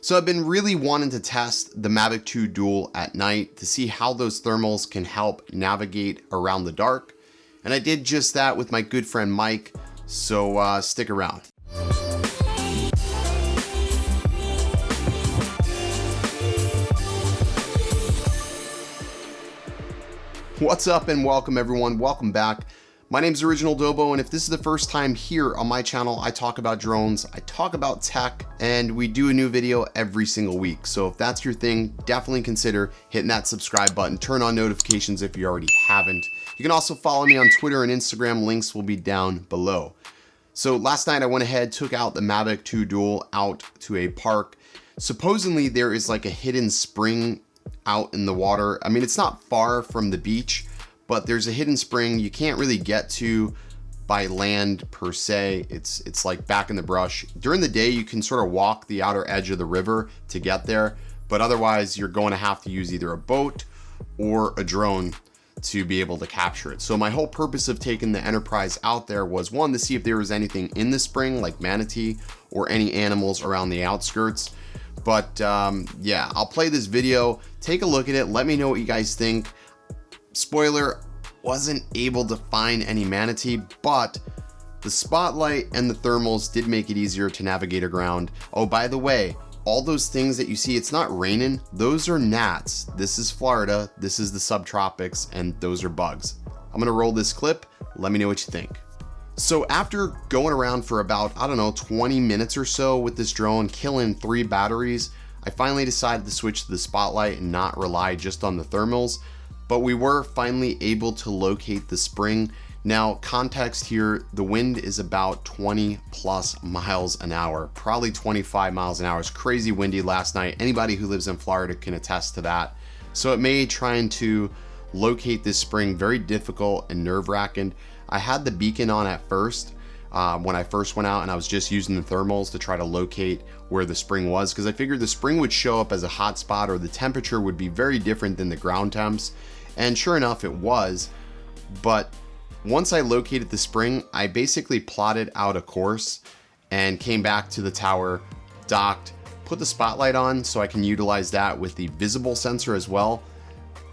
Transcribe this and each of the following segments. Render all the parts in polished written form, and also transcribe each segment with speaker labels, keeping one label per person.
Speaker 1: So I've been really wanting to test the Mavic 2 Dual at night to see how those thermals can help navigate around the dark. And I did just that with my good friend Mike, so stick around. What's up and welcome everyone, welcome back. My name's Original Dobo, and if this is the first time here on my channel, I talk about drones, I talk about tech, and we do a new video every single week. So if that's your thing, definitely consider hitting that subscribe button, turn on notifications if you already haven't. You can also follow me on Twitter and Instagram, links will be down below. So last night I went ahead, took out the Mavic 2 Dual out to a park. Supposedly there is like a hidden spring out in the water. I mean, it's not far from the beach, but there's a hidden spring you can't really get to by land per se. It's like back in the brush. During the day, you can sort of walk the outer edge of the river to get there, but otherwise you're going to have to use either a boat or a drone to be able to capture it. So my whole purpose of taking the Enterprise out there was, one, to see if there was anything in the spring like manatee or any animals around the outskirts. But yeah, I'll play this video, take a look at it, let me know what you guys think. Spoiler, wasn't able to find any manatee, but the spotlight and the thermals did make it easier to navigate around. Oh, by the way, all those things that you see, it's not raining, those are gnats. This is Florida, this is the subtropics, and those are bugs. I'm gonna roll this clip, let me know what you think. So after going around for about, I don't know, 20 minutes or so with this drone, killing 3 batteries, I finally decided to switch to the spotlight and not rely just on the thermals. But we were finally able to locate the spring. Now, context here, the wind is about 20 plus miles an hour, probably 25 miles an hour. It's crazy windy last night. Anybody who lives in Florida can attest to that. So it made trying to locate this spring very difficult and nerve-wracking. I had the beacon on at first when I first went out, and I was just using the thermals to try to locate where the spring was, because I figured the spring would show up as a hot spot or the temperature would be very different than the ground temps. And sure enough, it was. But once I located the spring, I basically plotted out a course and came back to the tower, docked, put the spotlight on so I can utilize that with the visible sensor as well,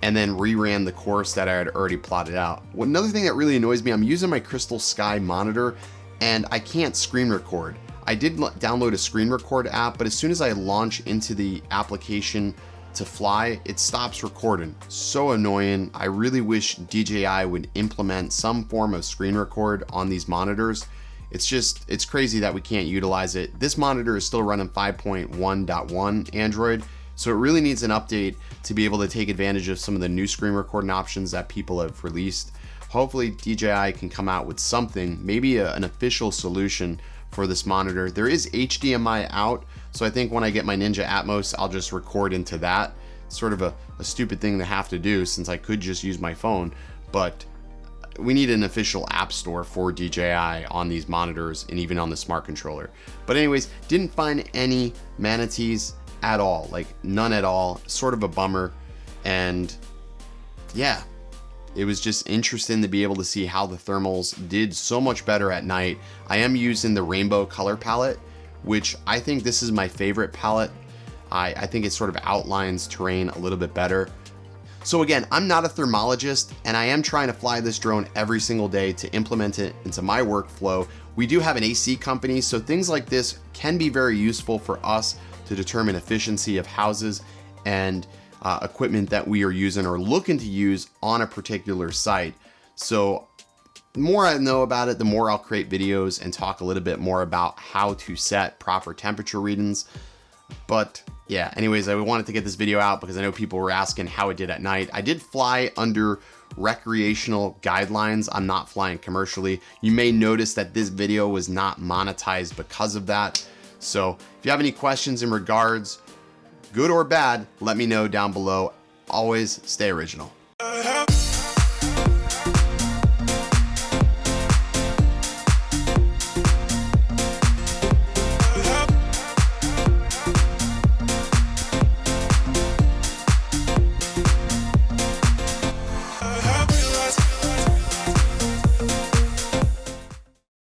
Speaker 1: and then reran the course that I had already plotted out. Another thing that really annoys me, I'm using my Crystal Sky monitor and I can't screen record. I did download a screen record app, but as soon as I launch into the application to fly, it stops recording. So annoying. I really wish DJI would implement some form of screen record on these monitors. It's crazy that we can't utilize it. This monitor is still running 5.1.1 Android, so it really needs an update to be able to take advantage of some of the new screen recording options that people have released. Hopefully DJI can come out with something, maybe an official solution for this monitor. There is HDMI out, so I think when I get my Ninja Atmos, I'll just record into that. Sort of a stupid thing to have to do since I could just use my phone, but we need an official app store for DJI on these monitors and even on the smart controller. But anyways, didn't find any manatees at all, like none at all. Sort of a bummer. And yeah, it was just interesting to be able to see how the thermals did so much better at night. I am using the rainbow color palette, which I think this is my favorite palette. I think it sort of outlines terrain a little bit better. So again, I'm not a thermologist, and I am trying to fly this drone every single day to implement it into my workflow. We do have an AC company, so things like this can be very useful for us to determine efficiency of houses and equipment that we are using or looking to use on a particular site. So the more I know about it, the more I'll create videos and talk a little bit more about how to set proper temperature readings. But yeah, anyways, I wanted to get this video out because I know people were asking how it did at night. I did fly under recreational guidelines. I'm not flying commercially. You may notice that this video was not monetized because of that. So if you have any questions in regards, good or bad, let me know down below. Always stay original.